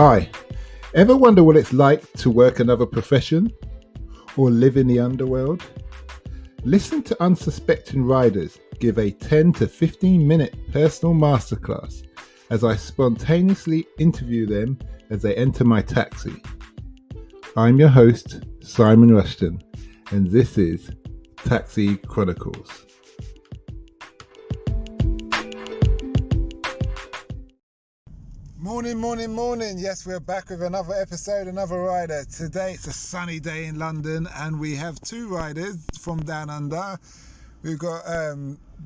Hi, ever wonder what it's like to work another profession or live in the underworld? Listen to unsuspecting riders give a 10 to 15 minute personal masterclass as I spontaneously interview them as they enter my taxi. I'm your host, Simon Rushton, and this is Taxi Chronicles. Morning. Yes, we're back with another episode, another rider. Today it's a sunny day in London and we have two riders from down under. We've got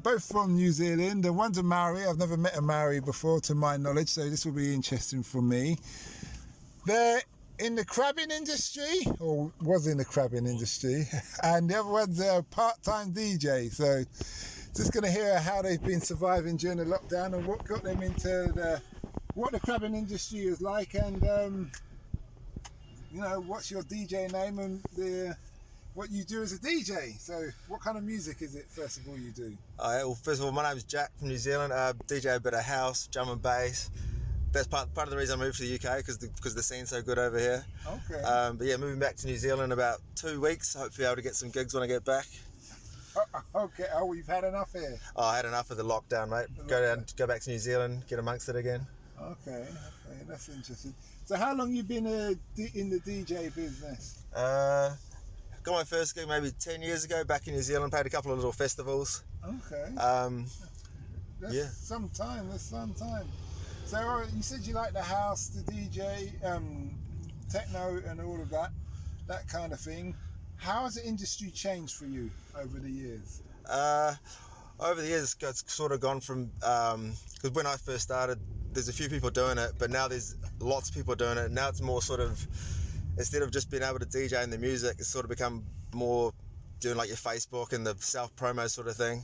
both from New Zealand, and one's a Maori. I've never met a Maori before to my knowledge, so this will be interesting for me. They're in the crabbing industry, or was in the crabbing industry, and the other one's a part-time DJ. So just going to hear how they've been surviving during the lockdown and what got them into what the crabbing industry is like, and what's your DJ name and what you do as a DJ. So what kind of music is it, first of all, you do? Well, first of all, my name's Jack from New Zealand. DJ a bit of house, drum and bass. That's part of the reason I moved to the UK, because the scene's so good over here. Okay. But yeah, moving back to New Zealand in about 2 weeks. Hopefully able to get some gigs when I get back. Okay. Oh, you've had enough here? Oh, I had enough of the lockdown, mate. Go back to New Zealand, get amongst it again. Okay, that's interesting. So how long you been in the DJ business? Got my first gig maybe 10 years ago back in New Zealand. Played a couple of little festivals. Okay. That's some time. So you said you like the house, the DJ, techno, and all of that kind of thing. How has the industry changed for you over the years? Over the years, it's sort of gone from because when I first started, there's a few people doing it, but now there's lots of people doing it. Now it's more sort of, instead of just being able to DJ in the music, it's sort of become more doing like your Facebook and the self-promo sort of thing,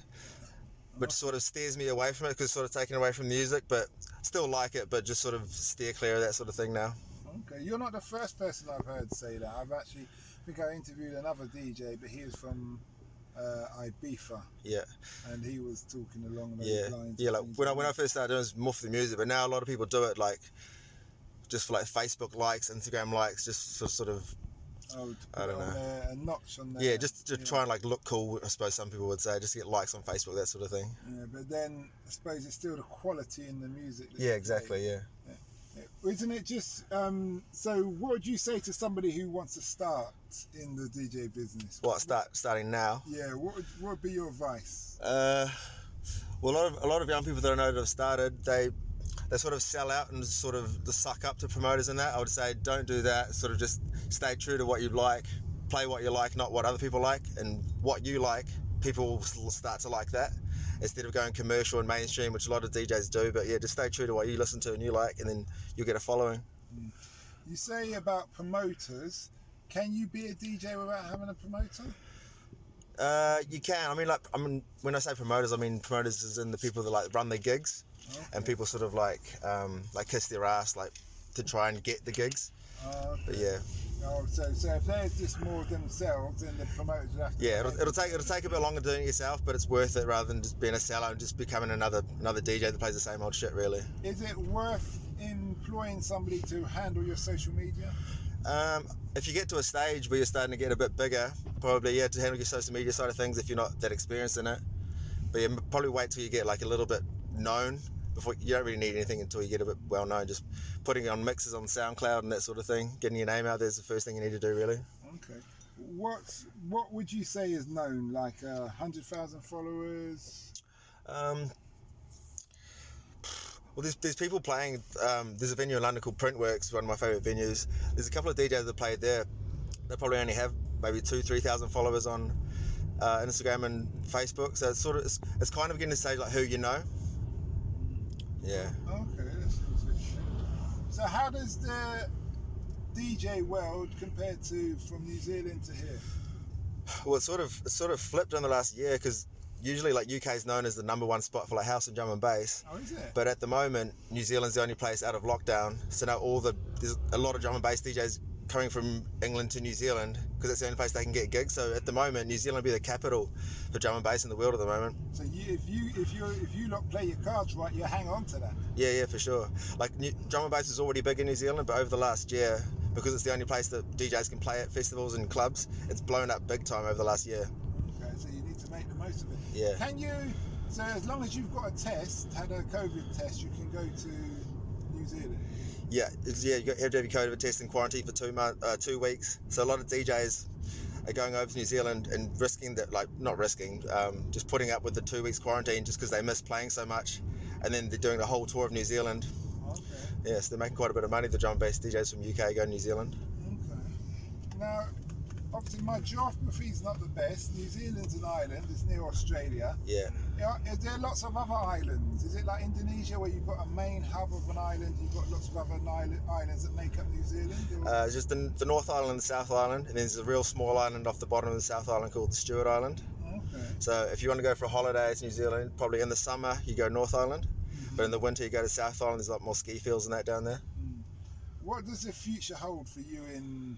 which sort of steers me away from it, because it's sort of taken away from the music, but still like it, but just sort of steer clear of that sort of thing now. Okay, you're not the first person I've heard say that. I think I interviewed another DJ, but he was from Ibiza. Yeah. And he was talking along those lines. Yeah, like when I first started doing it, it was more for the music, but now a lot of people do it like just for like Facebook likes, Instagram likes, just for sort of, I don't know, a notch on there. Yeah, just to try and like look cool, I suppose some people would say, just to get likes on Facebook, that sort of thing. Yeah, but then I suppose it's still the quality in the music. Yeah, exactly, yeah. Isn't it just, so what would you say to somebody who wants to start in the DJ business? Starting now? Yeah, what would be your advice? Well, a lot of young people that I know that have started, they sort of sell out and sort of suck up to promoters and that. I would say don't do that. Sort of just stay true to what you like, play what you like, not what other people like, and what you like, people will start to like that, instead of going commercial and mainstream, which a lot of DJs do. But yeah, just stay true to what you listen to and you like, and then you'll get a following. You say about promoters, can you be a DJ without having a promoter? You can. I mean, when I say promoters, I mean promoters as in the people that like run their gigs. Okay. And people sort of like kiss their ass like to try and get the gigs. Okay. But yeah. Oh, so if they're just more themselves, then the promoters would have to. Yeah, it'll take a bit longer doing it yourself, but it's worth it rather than just being a sellout and just becoming another DJ that plays the same old shit. Really. Is it worth employing somebody to handle your social media? If you get to a stage where you're starting to get a bit bigger, probably to handle your social media side of things if you're not that experienced in it. But yeah, probably wait till you get like a little bit known. Before, you don't really need anything until you get a bit well known. Just putting it on mixes on SoundCloud and that sort of thing, getting your name out there is the first thing you need to do, really. Okay. What would you say is known? Like 100,000 followers? Well, there's people playing. There's a venue in London called Printworks, one of my favourite venues. There's a couple of DJs that played there. They probably only have maybe 2,000-3,000 followers on Instagram and Facebook. So it's kind of getting to the stage like who you know. Yeah. Okay, that's interesting. So how does the DJ world compare to from New Zealand to here? Well, it's sort of flipped in the last year, because usually like UK is known as the #1 spot for like house and drum and bass. Oh, is it? But at the moment, New Zealand's the only place out of lockdown. So now there's a lot of drum and bass DJs coming from England to New Zealand because it's the only place they can get gigs. So at the moment, New Zealand will be the capital for drum and bass in the world at the moment. So if you lot play your cards right, you hang on to that. Yeah, for sure. Like drum and bass is already big in New Zealand, but over the last year, because it's the only place that DJs can play at festivals and clubs, it's blown up big time over the last year. Okay, so you need to make the most of it. Yeah. Can you? So as long as you've got had a COVID test, you can go to New Zealand. Yeah, you have to have your COVID test and quarantine for 2 weeks. So a lot of DJs are going over to New Zealand and risking that, like not risking, just putting up with the 2 weeks quarantine just because they miss playing so much, and then they're doing the whole tour of New Zealand. Okay. Yeah, so they're making quite a bit of money. The drum and bass DJs from UK go to New Zealand. Okay. Now, obviously my geography's not the best. New Zealand's an island. It's near Australia. Yeah. Is there lots of other islands? Is it like Indonesia where you've got a main hub of an island, you've got lots of other islands that make up New Zealand? It's just the North Island and the South Island, and then there's a real small island off the bottom of the South Island called the Stewart Island. Okay. So if you want to go for a holiday to New Zealand, probably in the summer you go North Island, but in the winter you go to South Island. There's a lot more ski fields and that down there. What does the future hold for you in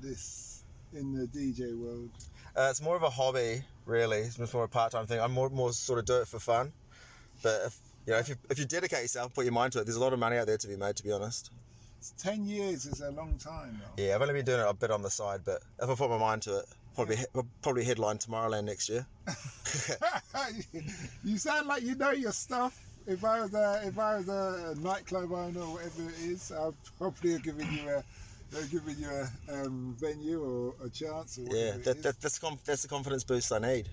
the DJ world? It's more of a hobby, really. It's just more a part-time thing. I'm more sort of do it for fun. But if you dedicate yourself, put your mind to it, there's a lot of money out there to be made, to be honest. 10 years is a long time, though. Yeah, I've only been doing it a bit on the side, but if I put my mind to it, probably headline Tomorrowland next year. You sound like you know your stuff. If I was a nightclub owner or whatever it is, I'd probably have given you a venue or a chance or whatever that's the confidence boost I need.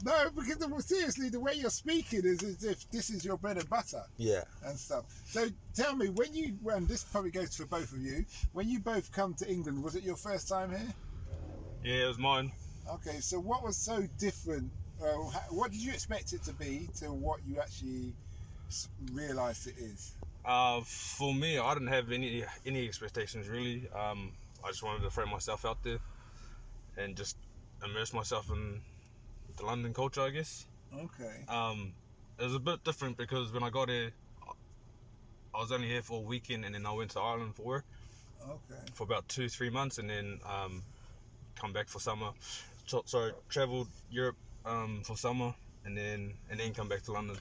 No, because seriously, the way you're speaking is as if this is your bread and butter. Yeah. And stuff. So tell me, when this probably goes for both of you, when you both come to England, was it your first time here? Yeah, it was mine. Okay, so what was so different? What did you expect it to be to what you actually realised it is? For me, I didn't have any expectations really. I just wanted to throw myself out there and just immerse myself in the London culture, I guess. Okay. It was a bit different because when I got here, I was only here for a weekend, and then I went to Ireland for work. Okay. For about 2-3 months, and then come back for summer. So travelled Europe for summer, and then come back to London.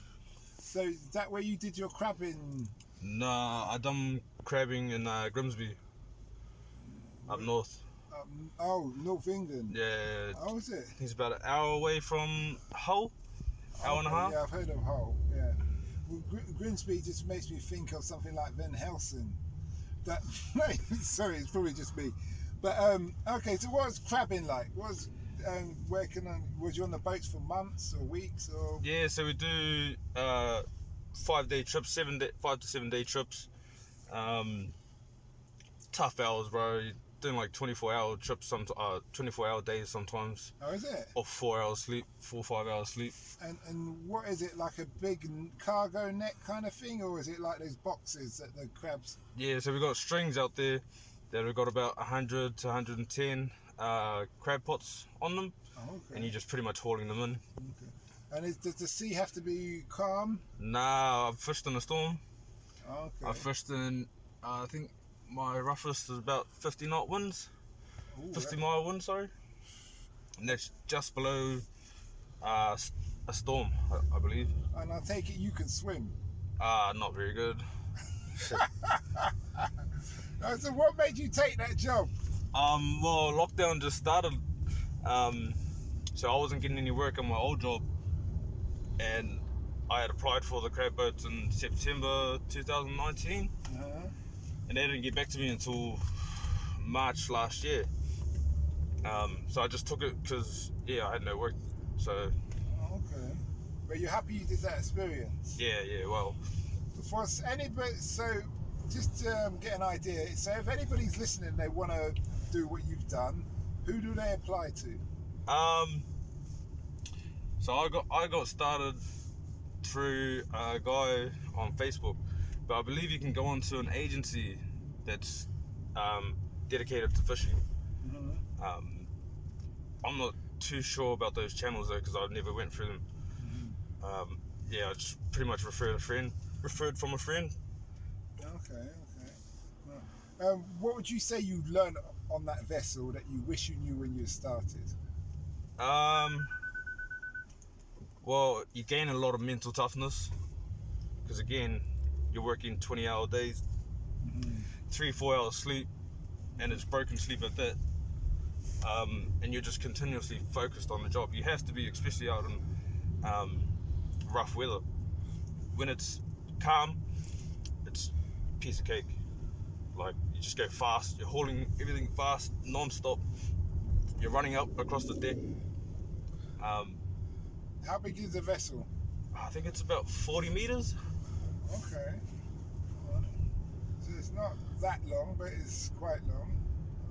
So is that where you did your crabbing? Nah, I done crabbing in Grimsby, up north. North England. Yeah. How was it? It's about an hour away from Hull, hour and a half. Yeah, I've heard of Hull. Yeah. Well, Grimsby just makes me think of something like Van Helsing. That sorry, it's probably just me. But okay, so what was crabbing like? Was you on the boats for months or weeks or? Yeah, so we do 5-day trips, 5 to 7 day trips. Tough hours, bro. You're doing like 24-hour trips, 24-hour days sometimes. Oh, is it? Or 4 hours sleep, 4 or 5 hours sleep. And what is it, like a big cargo net kind of thing, or is it like those boxes that the crabs? Yeah, so we've got strings out there that we've got about 100 to 110 crab pots on them. Oh, okay. And you're just pretty much hauling them in. Okay. And does the sea have to be calm? Nah, I've fished in a storm. Okay. I fished in, I think my roughest is about 50 knot winds. Ooh, 50 mile wind, sorry. And that's just below a storm, I believe. And I take it you can swim? Not very good. So what made you take that job? Well, lockdown just started. So I wasn't getting any work on my old job. And I had applied for the crab boats in September 2019. Uh-huh. And they didn't get back to me until March last year. So I just took it because, I had no work. So. Okay. But you're happy you did that experience? Yeah, well. For anybody, so just to get an idea, so if anybody's listening, they want to do what you've done, who do they apply to? So I got started through a guy on Facebook, but I believe you can go onto an agency that's dedicated to fishing. Mm-hmm. I'm not too sure about those channels though, because I never went through them. Mm-hmm. I just pretty much referred from a friend. Okay. What would you say you learned on that vessel that you wish you knew when you started? Well, you gain a lot of mental toughness because again, you're working 20-hour days, 3-4 hours sleep, and it's broken sleep at that. And you're just continuously focused on the job. You have to be, especially out in rough weather. When it's calm, it's a piece of cake. Like, you just go fast, you're hauling everything fast, non-stop. You're running up across the deck. How big is the vessel? I think it's about 40 meters. Okay. So it's not that long, but it's quite long.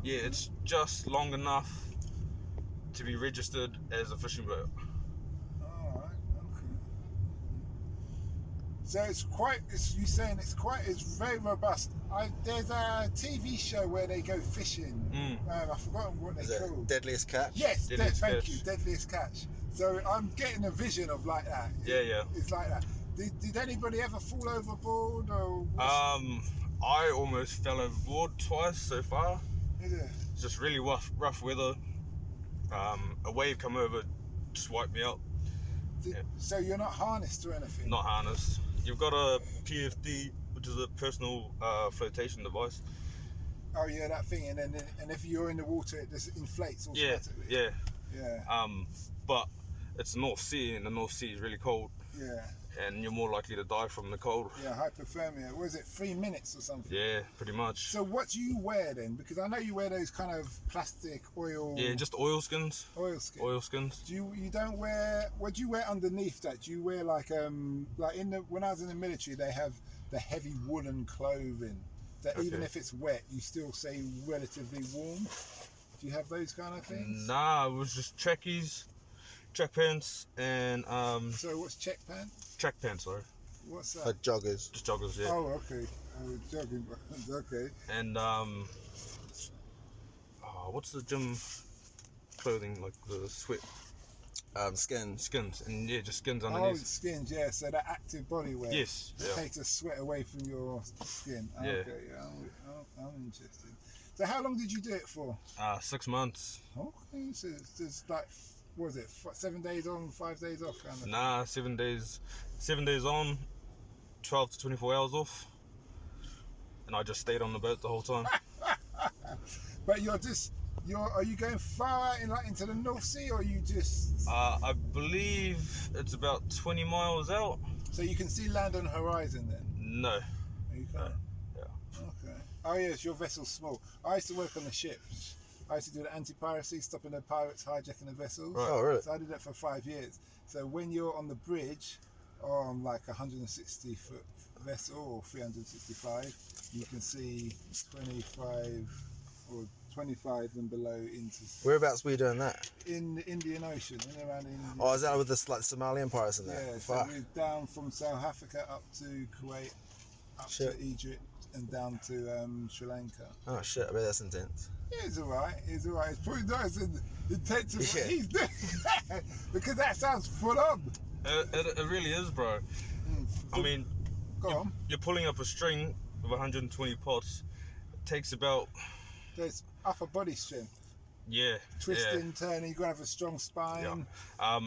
Yeah, it's just long enough to be registered as a fishing boat. Alright, okay. So it's very robust. There's a TV show where they go fishing. I've forgotten what they call. Deadliest Catch? Yes, Deadliest Catch. Deadliest Catch. So I'm getting a vision of like that. Yeah. It's like that. Did anybody ever fall overboard or? I almost fell overboard twice so far. Is it? It's just really rough weather. A wave come over, just wiped me out. So you're not harnessed or anything? Not harnessed. You've got a PFD, which is a personal flotation device. Oh yeah, that thing, and if you're in the water, it just inflates automatically. Yeah. But it's the North Sea, and the North Sea is really cold. Yeah. And you're more likely to die from the cold. Yeah, hypothermia. What is it, 3 minutes or something? Yeah, pretty much. So what do you wear then? Because I know you wear those kind of plastic oil. Yeah, just oilskins. Oilskins. Do you don't wear? What do you wear underneath that? Do you wear like when I was in the military, they have the heavy woolen clothing that even if it's wet, you still stay relatively warm. Do you have those kind of things? Nah, it was just trackies, track pants, and So what's check pants? track pants, sorry. What's that? Like joggers. Just joggers, yeah. Oh, okay. Jogging pants. Okay. And what's the gym clothing, like the sweat? Skins. And yeah, just skins Oh, underneath. skins, yeah. So that active body wear. Yes, yeah. Takes the sweat away from your skin. Yeah. Okay, yeah, I'm interested. So how long did you do it for? 6 months. Okay, so it's like, what was it, 7 days on, 5 days off kind of? Nah, 7 days. 7 days on, 12 to 24 hours off. And I just stayed on the boat the whole time. But are you going far out into the North Sea, or are you just? I believe it's about 20 miles out. So you can see land on the horizon then? No. You can't? Yeah. Okay. Oh yes, your vessel's small. I used to work on the ships. I used to do the anti-piracy, stopping the pirates hijacking the vessels. Right. Oh, really? So I did that for 5 years. So when you're on the bridge, on like a 160-foot vessel or 365, you can see 25 and below into. Whereabouts were you doing that? In the Indian Ocean, in around India. Oh, is that with the Somalian pirates in there? Yeah, so we're down from South Africa up to Kuwait, up to Egypt, and down to Sri Lanka. Oh shit, I bet that's intense. Yeah, it's alright. It's probably not as intense as what Yeah. he's doing. Because that sounds full on. It really is, bro. I mean, Go on. you're pulling up a string of 120 pots. It takes about, There's upper body strength. yeah. Twisting, turning, you've got to have a strong spine. Yeah.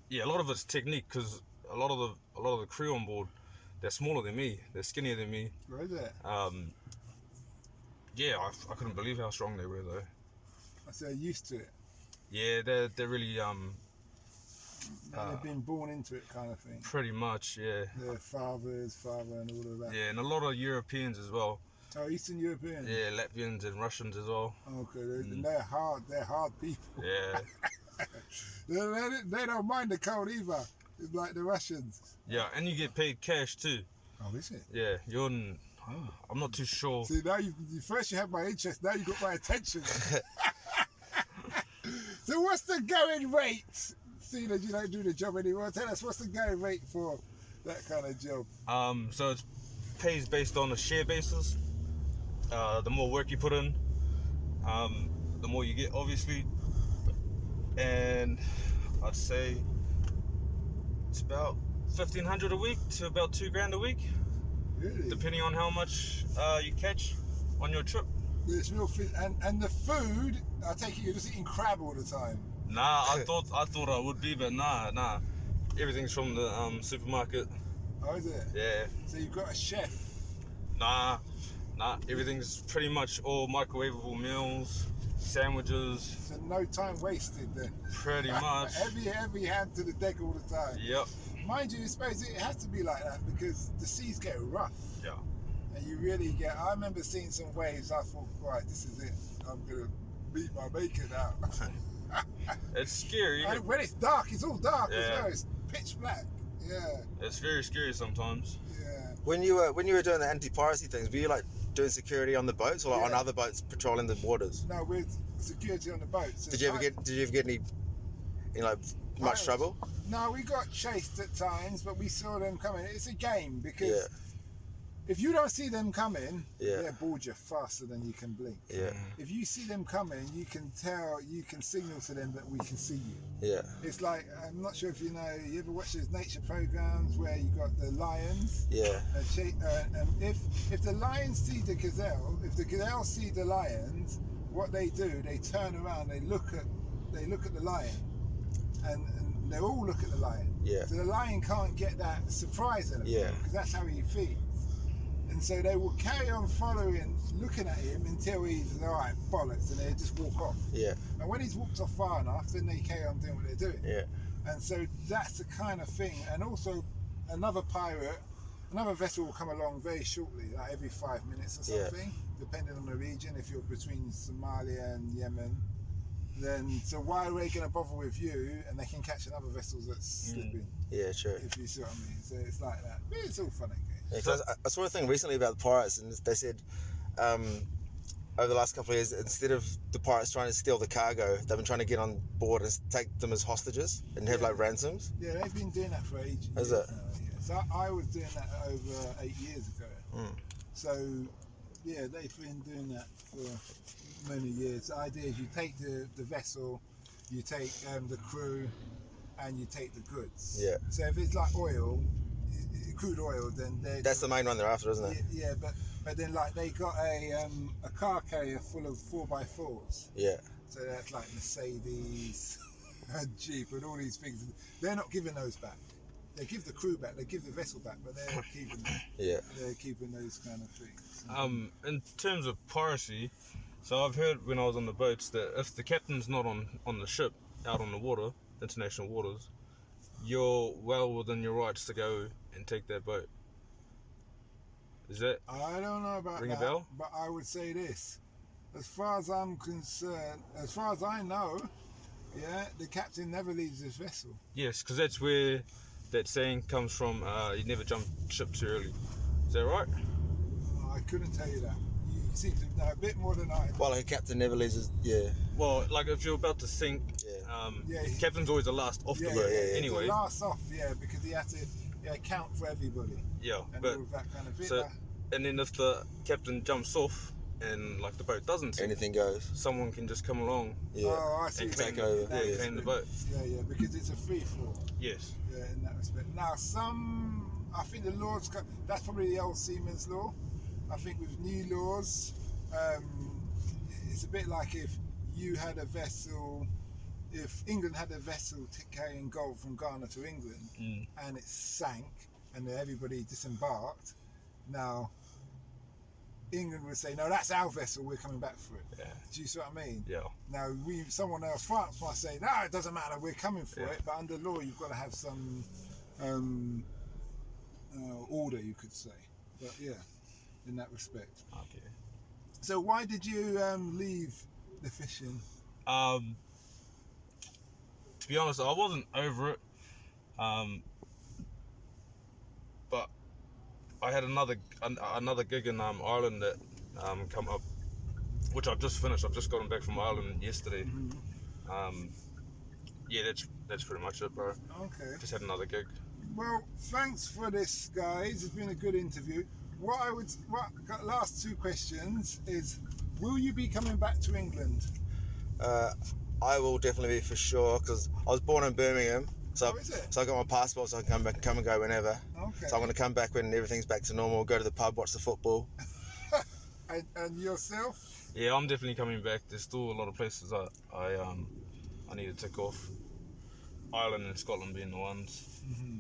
Yeah, a lot of it's technique because a lot of the crew on board, they're smaller than me. They're skinnier than me. What is it? Yeah, I couldn't believe how strong they were though. So they're used to it. Yeah, they're really They've been born into it kind of thing. pretty much, yeah. Their father and all of that. Yeah, and a lot of Europeans as well. Oh, Eastern European? Yeah, Latvians and Russians as well. Okay, they're hard people. Yeah. They don't mind the cold either. It's like the Russians. Yeah, and you get paid cash too. Oh, is it? Yeah, I'm not too sure. See, now first you have my interest, now you got my attention. So what's the going rate? Seeing that you don't do the job anymore, tell us what's the going rate for that kind of job? So it pays based on a share basis. The more work you put in, the more you get, obviously. And I'd say it's about 1,500 a week to about $2,000 a week, Really? depending on how much you catch. on your trip. It's real food, and the food. I take it you're just eating crab all the time. Nah, I thought I would be, but nah. Everything's from the supermarket. Oh, is it? Yeah. So you've got a chef. Nah. Everything's pretty much all microwavable meals, sandwiches. So no time wasted then. Pretty much. Heavy hand to the deck all the time. Yep. Mind you, I suppose it has to be like that because the seas get rough. Yeah. And you really get. I remember seeing some waves. I thought, right, this is it. I'm gonna beat my bacon out. It's scary. And when it's dark, it's all dark as Yeah. well. It's pitch black. Yeah. It's very scary sometimes. Yeah. When you were doing the anti-piracy things, were you like doing security on the boats or like on other boats patrolling the waters? No, with security on the boat. So Did you ever get any like much Pirates. trouble? No, we got chased at times, but we saw them coming. It's a game because Yeah. if you don't see them coming, Yeah. they'll board you faster than you can blink. Yeah. If you see them coming, you can signal to them that we can see you. Yeah. It's like, I'm not sure if you know, you ever watch those nature programs where you got the lions? Yeah. And if the lions see the gazelle, if the gazelle see the lions, what they do, they turn around, they look at the lion, and they all look at the lion. Yeah. So the lion can't get that surprise in it, Yeah. because that's how he feeds. And so they will carry on following, looking at him until he's all right, bollocks, and they just walk off. Yeah. And when he's walked off far enough, then they carry on doing what they're doing. Yeah. And so that's the kind of thing. And also, another vessel will come along very shortly, like every 5 minutes or Yeah. something, depending on the region. If you're between Somalia and Yemen, then so why are they going to bother with you? And they can catch another vessel that's slipping. Yeah, true. If you see what I mean. So it's like that. But it's all fun and games. Yeah, 'cause I saw a thing recently about the pirates, and they said over the last couple of years, instead of the pirates trying to steal the cargo, they've been trying to get on board and take them as hostages and have like ransoms. Yeah, they've been doing that for ages. Is it? Now, yeah. So I was doing that over 8 years ago. Mm. So yeah, they've been doing that for many years. The idea is you take the vessel, you take the crew, and you take the goods. Yeah. So if it's like oil, crude oil, then That's the main one they're after, isn't it? Yeah, but then like they got a car carrier full of 4x4s. Yeah. So that's like Mercedes, and Jeep, and all these things. They're not giving those back. They give the crew back, they give the vessel back, but they're not keeping them. Yeah. They're keeping those kind of things. In terms of piracy, so I've heard when I was on the boats that if the captain's not on the ship, out on the water, international waters, you're well within your rights to go and take that boat. Is that? I don't know about Ring a that, bell? but I would say this. As far as I'm concerned, as far as I know, yeah, the captain never leaves his vessel. Yes, because that's where that saying comes from. You never jump ship too early. Is that right? I couldn't tell you that. You seem to know a bit more than I do. Well, like a captain never leaves his... Yeah. Well, like if you're about to sink, Yeah. captain's always the last off the boat. yeah. Anyway, The last off, yeah, because he had to count for everybody yeah, and but all of that kind of thing. so and then if the captain jumps off and like the boat doesn't sink, Anything goes. someone can just come along Yeah. Oh, I see. and what you clean, take over. mean. yeah, clean the boat. Yeah, because it's a free fall. Yes. Yeah, in that respect. Now, I think the laws, that's probably the old seaman's law. I think with new laws, it's a bit like if you had a vessel, if England had a vessel carrying gold from Ghana to England and it sank and everybody disembarked, now England would say, no, that's our vessel, we're coming back for it. Yeah. Do you see what I mean? Yeah. Now, someone else, France, might say, no, it doesn't matter, we're coming for Yeah. it, but under law, you've got to have some order, you could say. But yeah, in that respect. Okay. So why did you leave the fishing? To be honest, I wasn't over it. But I had another gig in Ireland that come up, which I've just finished. I've just gotten back from Ireland yesterday. Yeah, that's pretty much it, bro. Okay. Just had another gig. Well, thanks for this, guys. It's been a good interview. Last two questions is, will you be coming back to England? I will definitely be for sure, because I was born in Birmingham. So, Oh, is it? so I got my passport, so I can come and go whenever. Okay. So I'm going to come back when everything's back to normal, go to the pub, watch the football. And yourself? Yeah, I'm definitely coming back. There's still a lot of places I need to tick off. Ireland and Scotland being the ones. Mm-hmm.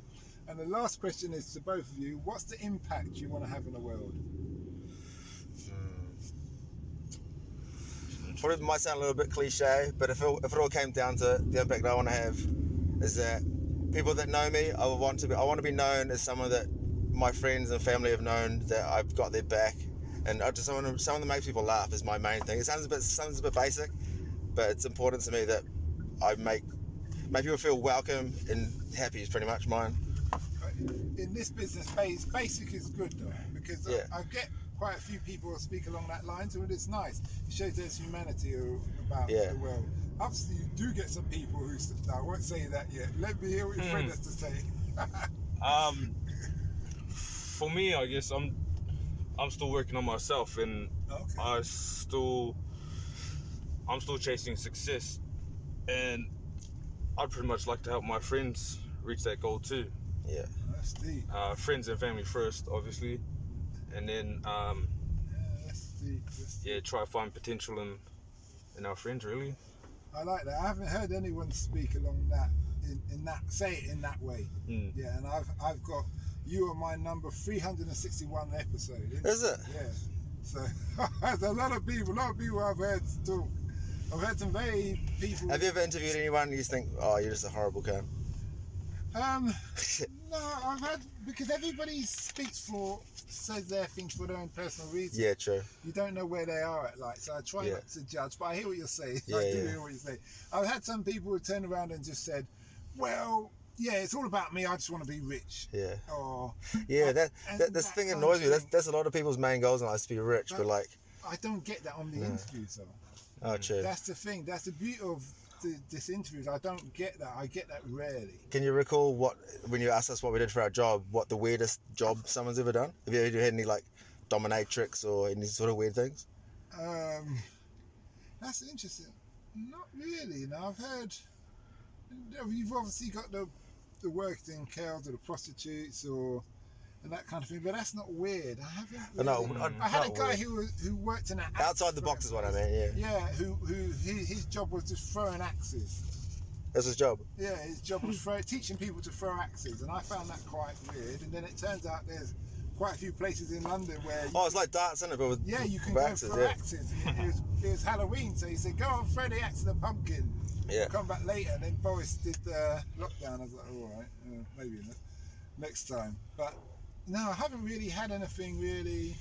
And the last question is to both of you: what's the impact you want to have in the world? Probably might sound a little bit cliche, but if it all came down to it, the impact I want to have is that people that know me, I want to be known as someone that my friends and family have known, that I've got their back, and I just someone that makes people laugh is my main thing. It sounds a bit basic, but it's important to me that I make people feel welcome and happy is pretty much mine. In this business, basic is good though, because I get quite a few people who speak along that line, so it's nice. It shows there's humanity about the world. Obviously, you do get some people who, I won't say that yet. Let me hear what your friend has to say. For me, I guess I'm still working on myself, and I'm still chasing success, and I'd pretty much like to help my friends reach that goal too. Yeah. That's deep. Friends and family first, obviously, and then that's deep. try to find potential in our friends, really. I like that. I haven't heard anyone speak along that in that say it in that way. Yeah, and I've got you on my number 361 episode. Is it? Yeah. So there's a lot of people I've heard talk. I've heard some very people. Have you ever interviewed anyone and you think, oh, you're just a horrible cunt? No, I've had, because everybody says their things for their own personal reasons. Yeah, true. You don't know where they are at, so I try not to judge, but I hear what you're saying. Yeah, I do hear what you're saying. I've had some people who turn around and just said, well, yeah, it's all about me, I just want to be rich. Yeah. Or, This thing annoys me. That's a lot of people's main goals in life, to be rich, but like... I don't get that on the interviews, though. Oh, true. That's the thing. That's the beauty of this interviews. I don't get that. I get that rarely. Can you recall when you asked us what we did for our job, what the weirdest job someone's ever done? Have you ever had any like dominatrix or any sort of weird things? That's interesting. Not really. No, I've heard. You've obviously got the working girls or the prostitutes and that kind of thing, but that's not weird. I haven't. Really, I had a guy who worked in an outside the box is what I mean. Yeah. Yeah. Who his job was just throwing axes. That's his job. Yeah, his job was teaching people to throw axes, and I found that quite weird. And then it turns out there's quite a few places in London where it's like darts, isn't it? But with you can go axes, throw axes. It was Halloween, so he said, "Go on, throw the axe to the pumpkin." Yeah. We'll come back later, and then Boris did the lockdown. I was like, all right, maybe next time. But no, I haven't really had anything really.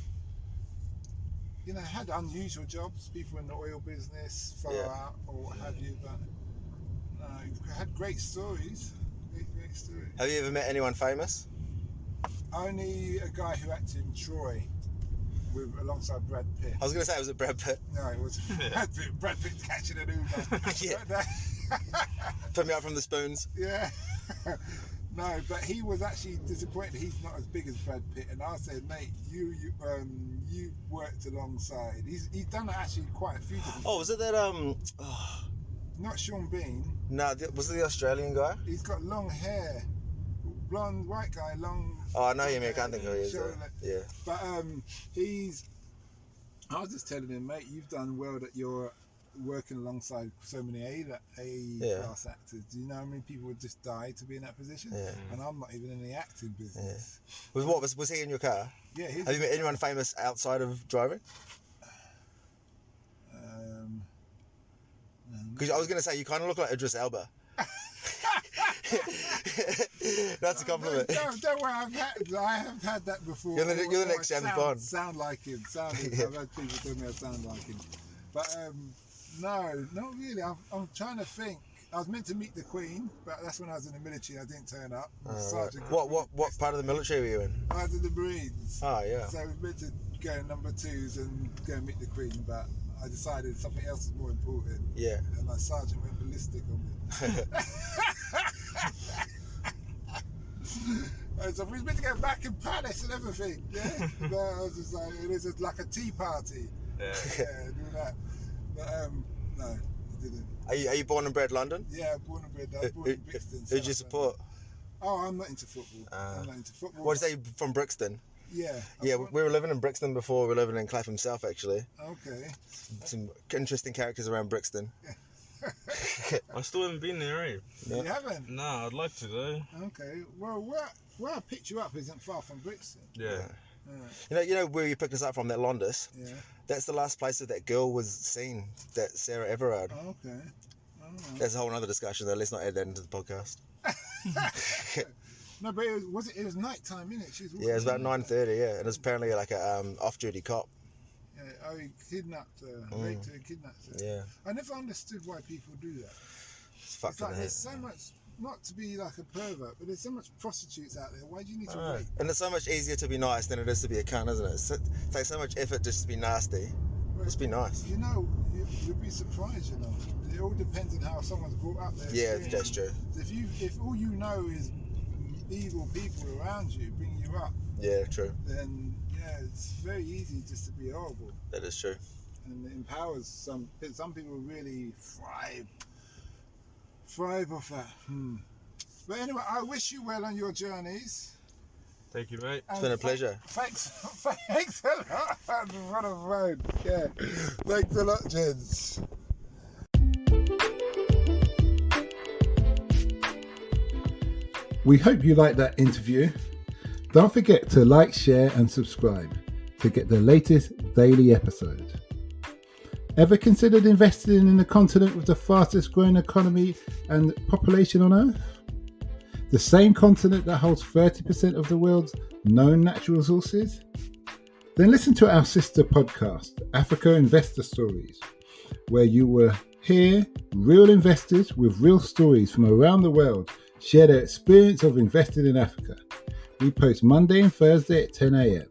I had unusual jobs, people in the oil business, far out, or what have you. But no, I had great stories. Great stories. Have you ever met anyone famous? Only a guy who acted in Troy alongside Brad Pitt. I was going to say, was it Brad Pitt? No, it was Brad Pitt. Brad Pitt catching an Uber. Put me up from the spoons. Yeah. No, but he was actually disappointed he's not as big as Brad Pitt, and I said, mate, you worked alongside. He's done actually quite a few different. Oh, was it that Not Sean Bean. No, was it the Australian guy? He's got long hair, blonde white guy, long. Oh, I know him. I can't think who he is. Yeah. But I was just telling him, mate, you've done well that you're working alongside so many A class actors. Do you know how many people would just die to be in that position? Yeah. And I'm not even in the acting business. Yeah. Was he in your car? Yeah. Have you met anyone famous outside of driving? Because I was going to say, you kind of look like Idris Elba. That's a compliment. Don't worry, I have had that before. You're the next James Bond. Sound like him. I've had people tell me I sound like him. But no, not really. I'm trying to think. I was meant to meet the Queen, but that's when I was in the military. I didn't turn up. What part of the military were you in? I was in the Marines. Oh, yeah. So we were meant to go in number 2s and go and meet the Queen, but I decided something else was more important. Yeah. And my sergeant went ballistic on me. So we were meant to go back in Palace and everything. Yeah. No, I was just like, it was like a tea party. Yeah. Do that. But no, I didn't. Are you born and bred London? Yeah, born and bred. I was born in Brixton. Who'd you support? Oh, I'm not into football. I'm not into football. What did you say from Brixton? Yeah. Yeah, we were living in Brixton before. We were living in Clapham South, actually. Okay. Some interesting characters around Brixton. I still haven't been there, eh? No. You haven't? Nah, I'd like to though. Okay. Well, where I picked you up isn't far from Brixton. Yeah. You know where you picked us up from, that Londis? Yeah. That's the last place that girl was seen, that Sarah Everard. Okay. That's a whole other discussion though. Let's not add that into the podcast. No, but it was nighttime, innit? She was Yeah, it was about 9:30. Yeah, and it was apparently like a off-duty cop. Yeah, he kidnapped her, raped her, kidnapped her. Yeah, I never understood why people do that. it's fucking. Like there's so much, not to be like a pervert, but there's so much prostitutes out there. Why do you need to rape? And it's so much easier to be nice than it is to be a cunt, isn't it? It takes so much effort just to be nasty. Just be nice. You know, you'd be surprised. You know, it all depends on how someone's brought up. Their Yeah, experience. that's true. If all you know is evil people around you bring you up, Yeah, true. then yeah, it's very easy just to be horrible. That is true. And it empowers some people really thrive off that. But anyway, I wish you well on your journeys. Thank you, mate. It's been a pleasure. Thanks a lot. What a road. Yeah. Thanks a lot, gents. We hope you liked that interview. Don't forget to like, share and subscribe to get the latest daily episode. Ever considered investing in the continent with the fastest growing economy and population on Earth? The same continent that holds 30% of the world's known natural resources? Then listen to our sister podcast, Africa Investor Stories, where you will hear real investors with real stories from around the world share their experience of investing in Africa. We post Monday and Thursday at 10 a.m.